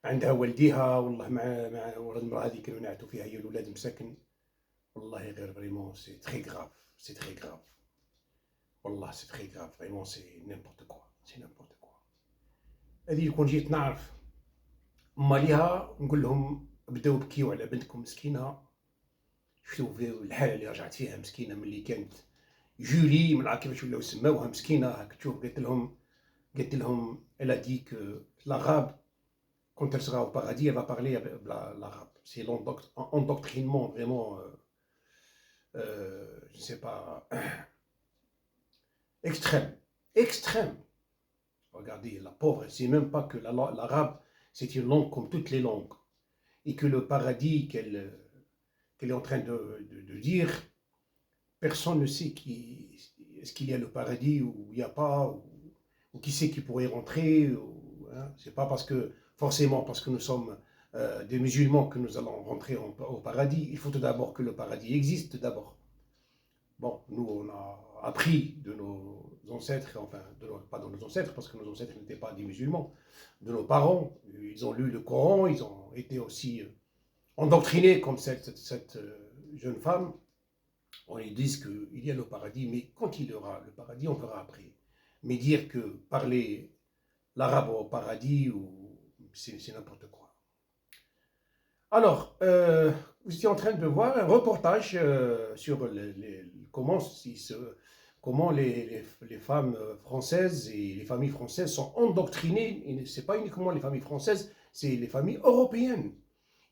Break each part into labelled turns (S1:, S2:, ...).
S1: عندها والديها والله مع ولد المرأة هذه كانوا ينعتوا فيها هي الولاد مساكن. والله غير فريمون سي تري غراف، سي تري غراف. والله سي تري غراف فريمون، سي نيمبورت كوا، سي نيمبورت كوا. هذه كون جيت نعرف ماليها نقول لهم بداو بكيو على بنتكم مسكينة. شفتوا في الحالة اللي رجعت فيها مسكينة ملي كانت جولي، من عارف كيفاش ولاو يسماوها مسكينة هاك تشوف. قلت لهم elle a dit que l'arabe quand elle sera au paradis elle va parler l'arabe. C'est l'endoctrinement vraiment je ne sais pas, extrême, extrême. Regardez, la pauvre, elle ne sait même pas que l'arabe, c'est une langue comme toutes les langues. Et que le paradis qu'elle est en train de dire, personne ne sait est-ce qu'il y a le paradis ou il n'y a pas, ou qui c'est qui pourrait rentrer. Hein. C'est pas forcément parce que nous sommes des musulmans que nous allons rentrer au paradis. Il faut tout d'abord que le paradis existe d'abord. Bon, nous, on a appris de nos ancêtres, enfin, pas de nos ancêtres, parce que nos ancêtres n'étaient pas des musulmans, de nos parents. Ils ont lu le Coran, ils ont été aussi endoctrinés comme cette jeune femme. On lui dit qu'il y a le paradis, mais quand il y aura le paradis, on verra après. Mais dire que parler l'arabe au paradis, c'est n'importe quoi. Alors, vous étiez en train de voir un reportage sur comment les femmes françaises et les familles françaises sont endoctrinées. Et ce n'est pas uniquement les familles françaises, c'est les familles européennes.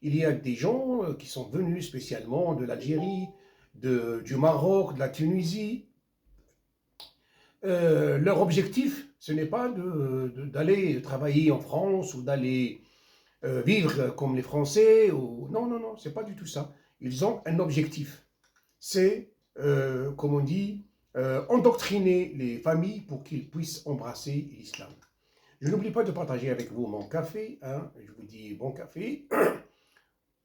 S1: Il y a des gens qui sont venus spécialement de l'Algérie, du Maroc, de la Tunisie. Leur objectif, ce n'est pas d'aller travailler en France ou d'aller vivre comme les Français. Non, non, non, c'est pas du tout ça. Ils ont un objectif. C'est, comme on dit, endoctriner les familles pour qu'ils puissent embrasser l'islam. Je n'oublie pas de partager avec vous mon café. Hein, je vous dis bon café.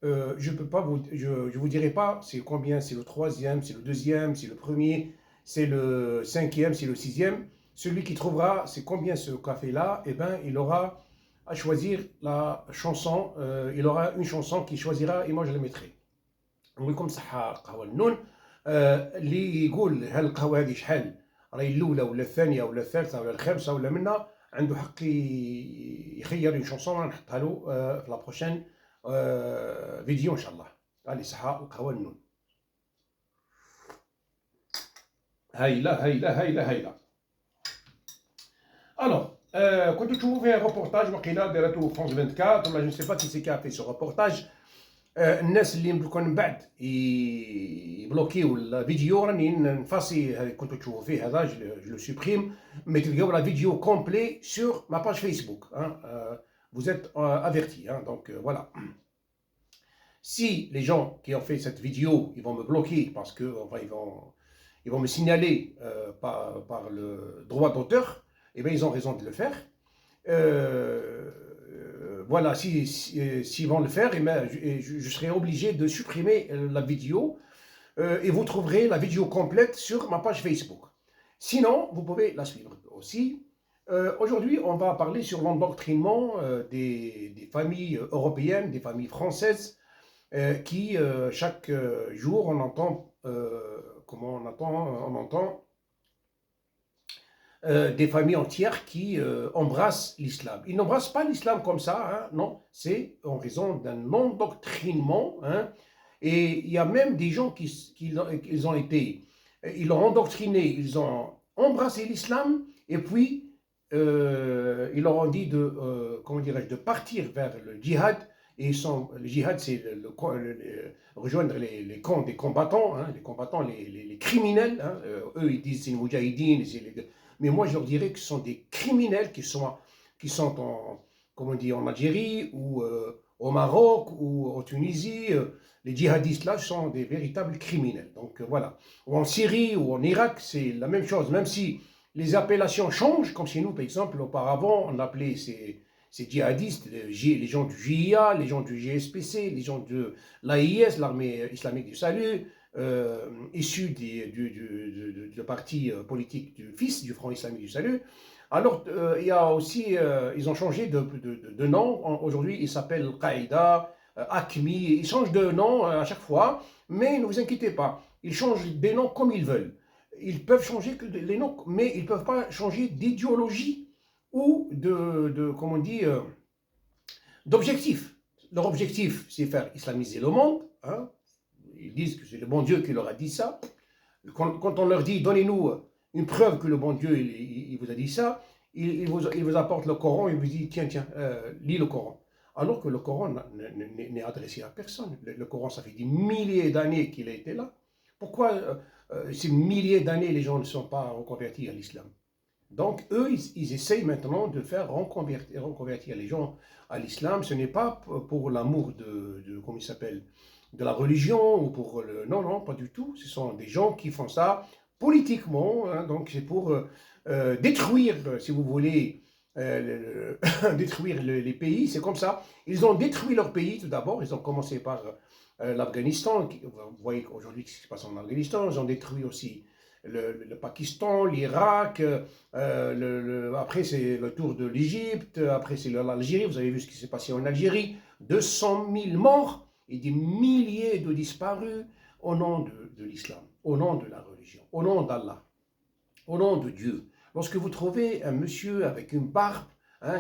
S1: Je peux pas je vous dirai pas c'est combien, c'est le troisième, c'est le deuxième, c'est le premier, c'est le cinquième, c'est le sixième. Celui qui trouvera c'est combien ce café-là, eh ben, il aura à choisir la chanson. Il aura une chanson qu'il choisira et moi je la mettrai. نقول لكم صحة قهوة النون. اللي يقول هالقهوة هذه شحال راهي الأولى ولا الثانية ولا الثالثة ولا الخامسة ولا منها، عنده حق يخير اون شونسون نحطها له في لا بروشين فيديو ان شاء الله. علي صحة القهوة النون. هايلة هايلة هايلة هايلة. الوغ كنت تشوفوا فيه ريبورتاج وقيلا دارته فرانس 24 ولا جو سي با كي سي كي في سو ريبورتاج. الناس اللي يمكن من بعد يبلوكيو الفيديو راني نفاسي كنت تشوفوا فيه هذا جو لو سوبريم، مي تلقاو لا فيديو كومبلي سور ما باج فيسبوك. Vous êtes avertis, hein, donc voilà. Si les gens qui ont fait cette vidéo, ils vont me bloquer parce que enfin, ils vont me signaler par le droit d'auteur, eh bien ils ont raison de le faire. Voilà, s'ils vont le faire, eh bien, je serai obligé de supprimer la vidéo et vous trouverez la vidéo complète sur ma page Facebook. Sinon, vous pouvez la suivre aussi. Aujourd'hui, on va parler sur l'endoctrinement des familles européennes, des familles françaises, qui chaque jour on entend des familles entières qui embrassent l'islam. Ils n'embrassent pas l'islam comme ça, hein, non, c'est en raison d'un endoctrinement. Hein, et il y a même des gens ils l'ont endoctriné, ils ont embrassé l'islam et puis ils leur ont dit de partir vers le djihad. Et le djihad, c'est rejoindre les camps des combattants, hein, les criminels. Hein, eux, ils disent c'est les moudjahidines, mais moi je leur dirais que ce sont des criminels qui sont en Algérie ou au Maroc ou en Tunisie. Les djihadistes là sont des véritables criminels. Donc voilà. Ou en Syrie ou en Irak, c'est la même chose, même si les appellations changent, comme chez nous, par exemple, auparavant, on appelait ces djihadistes, les gens du JIA, les gens du GSPC, les gens de l'AIS, l'armée islamique du salut, issus du parti politique du fils du Front islamique du salut. Alors, il y a aussi, ils ont changé de nom. Aujourd'hui, ils s'appellent Qaïda, Acmi. Ils changent de nom à chaque fois, mais ne vous inquiétez pas. Ils changent des noms comme ils veulent. Ils peuvent changer les noms, mais ils ne peuvent pas changer d'idéologie ou comment on dit, d'objectif. Leur objectif, c'est faire islamiser le monde. Hein. Ils disent que c'est le bon Dieu qui leur a dit ça. Quand on leur dit, donnez-nous une preuve que le bon Dieu il vous a dit ça, il vous apporte le Coran, il vous dit, tiens, lis le Coran. Alors que le Coran n'est adressé à personne. Le Coran, ça fait des milliers d'années qu'il a été là. Pourquoi ces milliers d'années, les gens ne sont pas reconvertis à l'islam? Donc, eux, ils essayent maintenant de faire reconvertir les gens à l'islam. Ce n'est pas pour l'amour comment il s'appelle, de la religion ou pour le... Non, non, pas du tout. Ce sont des gens qui font ça politiquement. Hein, donc, c'est pour détruire, si vous voulez, détruire les pays. C'est comme ça. Ils ont détruit leur pays tout d'abord. Ils ont commencé par l'Afghanistan. Vous voyez aujourd'hui ce qui se passe en Afghanistan. Ils ont détruit aussi le Pakistan, l'Irak, après c'est le tour de l'Égypte, après c'est l'Algérie, vous avez vu ce qui s'est passé en Algérie, 200 000 morts et des milliers de disparus au nom de l'islam, au nom de la religion, au nom d'Allah, au nom de Dieu. Lorsque vous trouvez un monsieur avec une barbe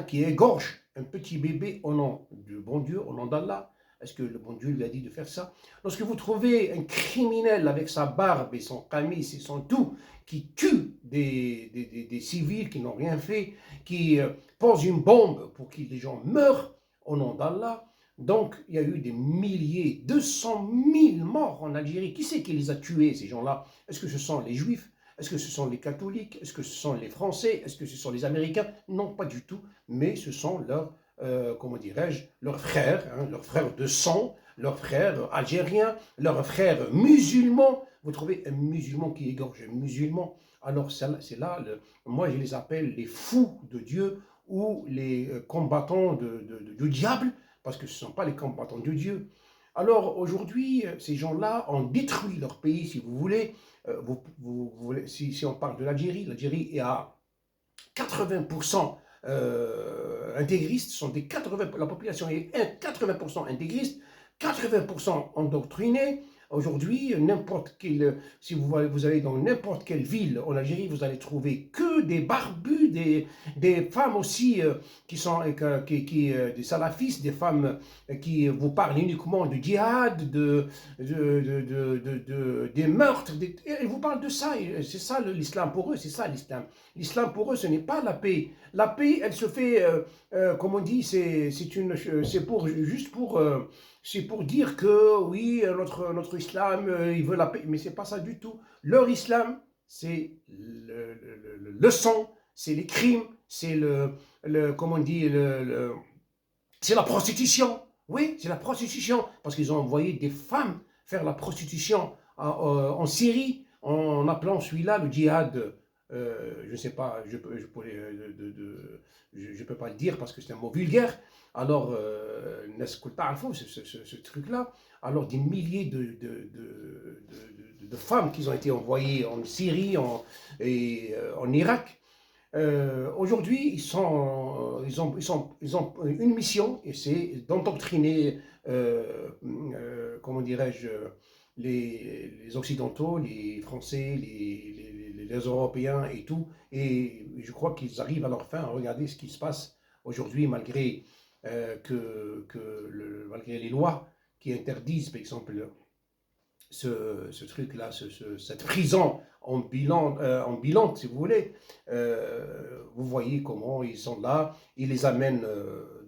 S1: qui égorge un petit bébé au nom du bon Dieu, au nom d'Allah, est-ce que le bon Dieu lui a dit de faire ça? Lorsque vous trouvez un criminel avec sa barbe et son camis et son tout, qui tue des civils qui n'ont rien fait, qui pose une bombe pour que les gens meurent au nom d'Allah, donc il y a eu des milliers, 200 000 morts en Algérie. Qui c'est qui les a tués, ces gens-là? Est-ce que ce sont les Juifs? Est-ce que ce sont les catholiques? Est-ce que ce sont les Français? Est-ce que ce sont les Américains? Non, pas du tout, mais ce sont leurs comment dirais-je, leurs frères de sang, leurs frères algériens, leurs frères musulmans. Vous trouvez un musulman qui égorge un musulman. Alors c'est là, moi je les appelle les fous de Dieu ou les combattants du diable, parce que ce ne sont pas les combattants de Dieu. Alors aujourd'hui, ces gens-là ont détruit leur pays, si vous voulez. Si on parle de l'Algérie, l'Algérie est à 80% intégristes, la population est 80% intégriste, 80% endoctrinée. Aujourd'hui, si vous allez dans n'importe quelle ville en Algérie, vous allez trouver que des barbus, des femmes aussi qui sont des salafistes, des femmes qui vous parlent uniquement du djihad, des meurtres. Elles vous parlent de ça. C'est ça l'islam pour eux, c'est ça l'islam. L'islam pour eux, ce n'est pas la paix. La paix, elle se fait, comme on dit, c'est dire que oui, notre islam, il veut la paix, mais c'est pas ça du tout. Leur islam, c'est le sang, c'est les crimes, c'est comment on dit, c'est la prostitution. Oui, c'est la prostitution, parce qu'ils ont envoyé des femmes faire la prostitution en Syrie, en appelant celui-là le djihad. Je ne sais pas, je peux pas le dire parce que c'est un mot vulgaire. Alors, ce truc-là, alors des milliers de femmes qui ont été envoyées en Syrie et en Irak. Aujourd'hui, ils ont une mission, et c'est d'endoctriner, comment dirais-je, les Occidentaux, les Français, les Européens et tout. Et je crois qu'ils arrivent à leur fin à regarder ce qui se passe aujourd'hui, malgré malgré les lois qui interdisent, par exemple, ce truc-là, cette prison ambulante, si vous voulez. Vous voyez comment ils sont là, ils les amènent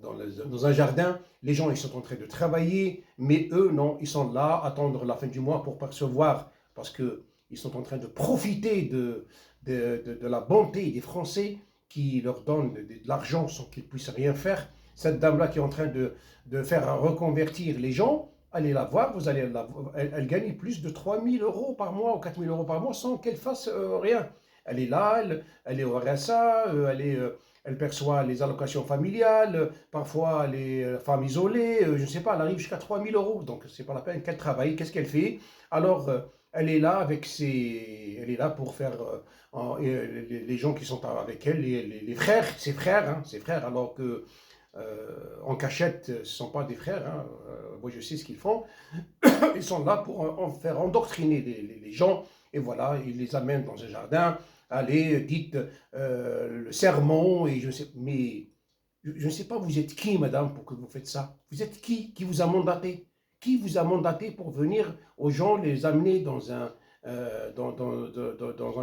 S1: dans un jardin, les gens ils sont en train de travailler, mais eux non, ils sont là, attendre la fin du mois pour percevoir, parce qu'ils sont en train de profiter de la bonté des Français qui leur donnent de l'argent sans qu'ils puissent rien faire. Cette dame-là qui est en train de faire reconvertir les gens, allez la voir, elle gagne plus de 3 000 euros par mois ou 4 000 euros par mois sans qu'elle fasse rien. Elle est là, elle est au RSA, elle perçoit les allocations familiales, parfois les femmes isolées, je ne sais pas, elle arrive jusqu'à 3 000 euros. Donc, ce n'est pas la peine qu'elle travaille. Qu'est-ce qu'elle fait? Alors, elle est là avec elle est là pour faire les gens qui sont avec elle, les frères, ses frères, alors que en cachette, ce ne sont pas des frères. Hein. Moi, je sais ce qu'ils font. Ils sont là pour en faire endoctriner les gens. Et voilà, ils les amènent dans un jardin. Allez, dites le sermon. Et je sais, mais je ne sais pas, vous êtes qui, madame, pour que vous faites ça? Vous êtes qui vous a mandaté? Qui vous a mandaté pour venir aux gens, les amener dans un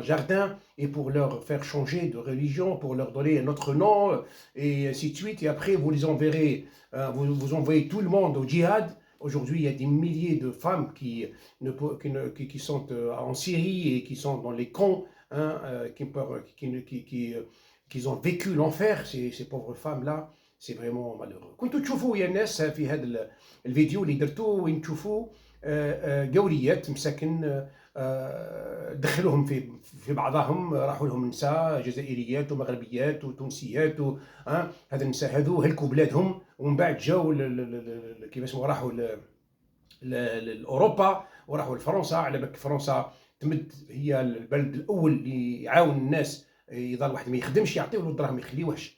S1: jardin et pour leur faire changer de religion, pour leur donner un autre nom, et ainsi de suite. Et après, vous les enverrez, vous envoyez tout le monde au djihad. Aujourd'hui, il y a des milliers de femmes qui sont en Syrie et qui sont dans les camps, hein, qui ont vécu l'enfer, ces pauvres femmes-là. سي فريمون مالوغو. كنتوا تشوفوا يا الناس في هذا الفيديو اللي درتو وين تشوفوا قوليات مساكن دخلوهم في بعضهم، راحوا لهم نساء جزائريات ومغربيات وتونسيات هذا النساء هذو هلكوا بلادهم ومن بعد جاوا كيفاش راحوا لاوروبا وراحوا لفرنسا، على بالك فرنسا تمد هي البلد الاول اللي يعاون الناس، يظل واحد ما يخدمش يعطيو له الدراهم ما يخليوهش.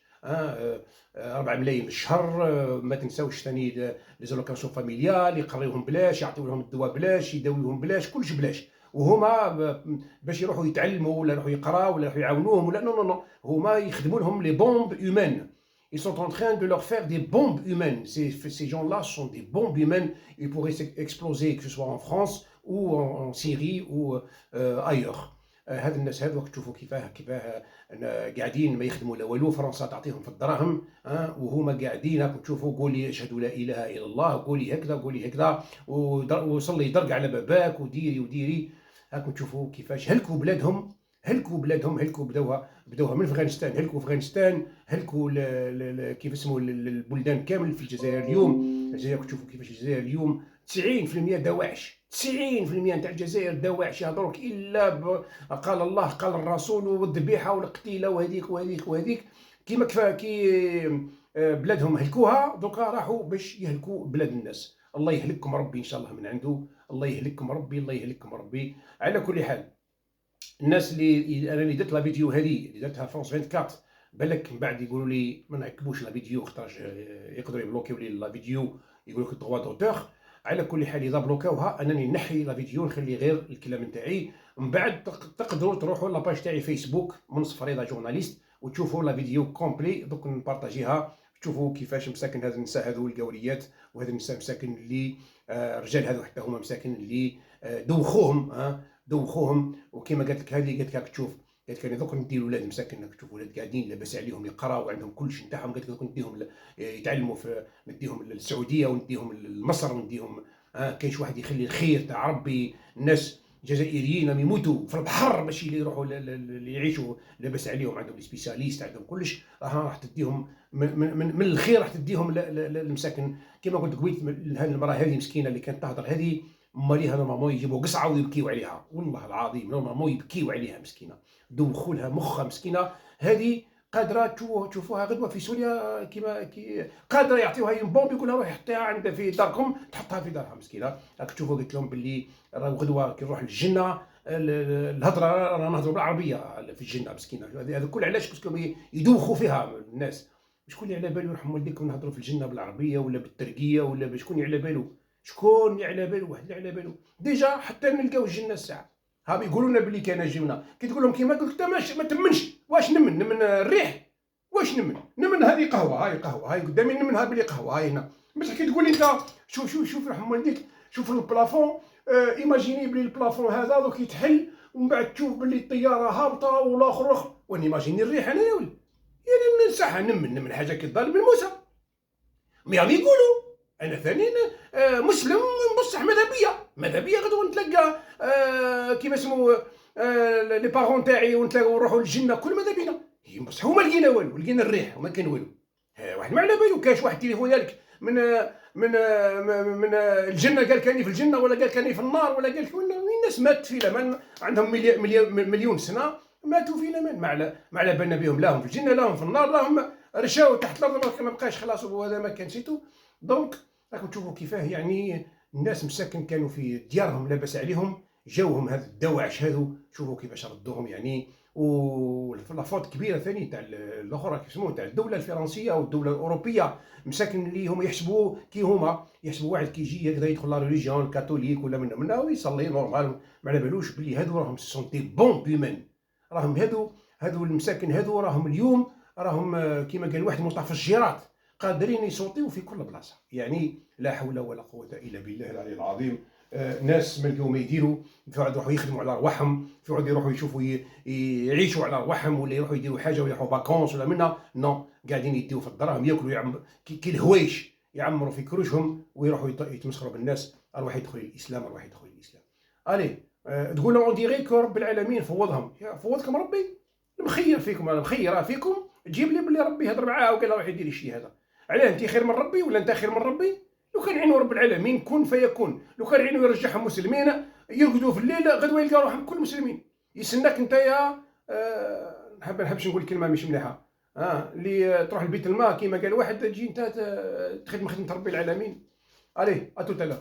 S1: 4 ملايين في الشهر. ما تنساوش ثاني لي زالوكاسيون فاميليال، يقريوهم بلاش، يعطيو لهم الدواء بلاش، يداويوهم بلاش، كلش بلاش. وهما باش يروحوا يتعلموا ولا يروحوا يقراوا ولا يروحوا يعاونوهم ولا نو نو نو، هما يخدموا لهم لي بومب humaines. Ils sont en train de leur faire des bombes humaines. Ces gens-là sont des bombes humaines. Ils pourraient exploser, que ce soit en France ou en Syrie ou ailleurs. هاد الناس هذوك تشوفوا كيفاه قاعدين ما يخدموا لا والو، فرنسا تعطيهم في الدراهم وهما قاعدين هاكم تشوفوا قولي اشهد لا اله الا الله، قولي هكذا قولي هكذا، وصلي درق على باباك وديري وديري. هاكم تشوفوا كيفاش هلكوا بلادهم، هلكوا بدوها من افغانستان، هلكوا افغانستان، هلكوا كيف اسمه البلدان كامل في الجزائر اليوم. الجزائر تشوفوا كيفاش الجزائر اليوم 90% دواعش، 90% نتاع الجزائر دواعش يهضروك الا قال الله قال الرسول والذبيحه والقتيله وهذيك وهذيك وهذيك. كيما كي بلادهم هلكوها دوكا راحوا باش يهلكوا بلاد الناس. الله يهلككم ربي ان شاء الله من عنده، الله يهلككم ربي، الله يهلككم ربي. على كل حال الناس اللي درت لا فيديو هذه اللي درتها فرانس 24 بالك من بعد يقولوا لي ما نعكبوش لا فيديو خاطرش يقدروا يبلوكيو لي لا فيديو، يقولوا لك droit d'auteur. على كل حال اذا بلوكاوها انني نحي لا فيديو نخلي غير الكلام نتاعي. من بعد تقدروا تروحوا لاباج تاعي فيسبوك منصف رضا جورناليست وتشوفوا لا فيديو كومبلي دوك نبارطاجيها، تشوفوا كيفاش مساكن هذا النساء هذو القوريات وهذا النساء مساكن اللي رجال هذو حتى هما مساكن اللي دوخوهم. وكما قالت لك هذه قالت لك تشوف، قالت لك دوك ندير ولاد مساكن تشوف ولاد قاعدين لاباس عليهم يقراو وعندهم كلشي نتاعهم، قالت لك دوك نديهم يتعلموا نديهم للسعوديه ونديهم لمصر ونديهم كاينش واحد يخلي الخير تاع ربي. الناس جزائريين يموتوا في البحر باش يروحوا اللي يعيشوا لاباس عليهم، عندهم سبيسياليست عندهم كلش، راح تديهم من الخير، راح تديهم للمساكن. كما قلت قبيل هذه المراه هذه مسكينه اللي كانت تهضر هذه ماليها نورمالمون يجيبوا قصعه ويبكيو عليها، والله العظيم نورمالمون يبكيو عليها مسكينه، دوخوا لها مخها مسكينه. هذه قادره تشوفوها غدوه في سوريا كيما قادره يعطيوها بومب يقول لها روحي حطيها عندها في داركم، تحطها في دارها مسكينه. راك تشوفوا قلت لهم باللي راهو غدوه كي نروح للجنه الهضره رانا نهضروا بالعربيه في الجنه مسكينه. هذا كل علاش باسكو يدوخوا فيها الناس. شكون اللي على بالو يرحم والديك نهضروا في الجنه بالعربيه ولا بالتركيه ولا شكون اللي على بالو؟ شكون اللي على بالو؟ واحد اللي على بالو ديجا حتى نلقاو الجنه الساعه. ها يقولوا لنا بلي كان جبنا، كي تقول لهم كيما قلت ما تمنش. واش نمن الريح؟ واش نمن هذه قهوه، هاي قهوه، هاي قدامي نمنها بلي قهوه، هاي هنا. بصح كي تقول لي انت شوف رحم والديك، شوف البلافون، ايماجيني بلي البلافون هذا دوك يتحل ومن بعد تشوف بلي الطياره هابطه والاخر ونيماجيني الريح انا يا ولد. يعني ننصح نمن حاجه كي تضل بالموسى. مي غادي يقولوا انا ثاني مسلم بصح ماذا بيا غدوه نتلقى كيما اسمو لي بارون تاعي ونتلاقاو نروحوا للجنه كل ماذا بينا. بصح هما لقينا والو، لقينا الريح وما كان والو. واحد ما على بالو كاش واحد تليفون ديالك من الجنه قال كاني في الجنه ولا قال كاني في النار ولا قال الناس ماتت في الامان عندهم مليون سنه ماتوا في الامان، ما على بالنا بهم لا هم في الجنه لا هم في النار لا هم رشاو تحت الارض ما بقاش خلاص وهذا ما كان سيتو. دونك راكم تشوفوا كيفاه يعني الناس مساكن كانوا في ديارهم لاباس عليهم جاوهم هذا الدواعش هذو، شوفوا كيفاش ردوهم يعني. ولافوت كبيره ثاني تاع الاخرى كيسموه تاع الدوله الفرنسيه او الدوله الاوروبيه، مساكن اللي هم يحسبوا كي هما يحسبوا واحد كيجي هكذا يدخل لا ريليجيون كاثوليك ولا منا ويصلي نورمال، ما على بالوش بلي هذو راهم سون دي بون بيمن. راهم هذو المساكن هذو راهم اليوم راهم كيما قال واحد متفجرات قادرين يصوتيو في كل بلاصه. يعني لا حول ولا قوه الا بالله العلي العظيم. ناس ما لقاو ما يديروا، في واحد يروحوا يخدموا على رواحهم، في واحد يروحوا يشوفوا يعيشوا على رواحهم، ولا يروحوا يديروا حاجه ولا يروحوا فاكونس ولا منا نو، قاعدين يديو في الدراهم ياكلوا يعمروا كي الهوايش، يعمروا في كروشهم ويروحوا يتمسخروا بالناس. ارواح يدخل الاسلام، ارواح يدخل الاسلام. الي تقول اون ديغي كو رب العالمين فوضهم. فوضكم ربي؟ مخير فيكم، انا مخير فيكم. تجيب لي بلي ربي هضر معاه وقال له روح يدير الشيء هذا. علاه انت خير من ربي ولا انت خير من ربي؟ لو كان عينو رب العالمين كن فيكون، لو كان عينو يرجعهم مسلمين يرقدوا في الليل غدوه يلقاو روحهم كل مسلمين. يسناك انت يا نحبش نقول كلمه مش مليحه، اللي تروح لبيت الماء كيما قال واحد، تجي انت تخدم خدمه ربي العالمين. الي اتو تالوغ.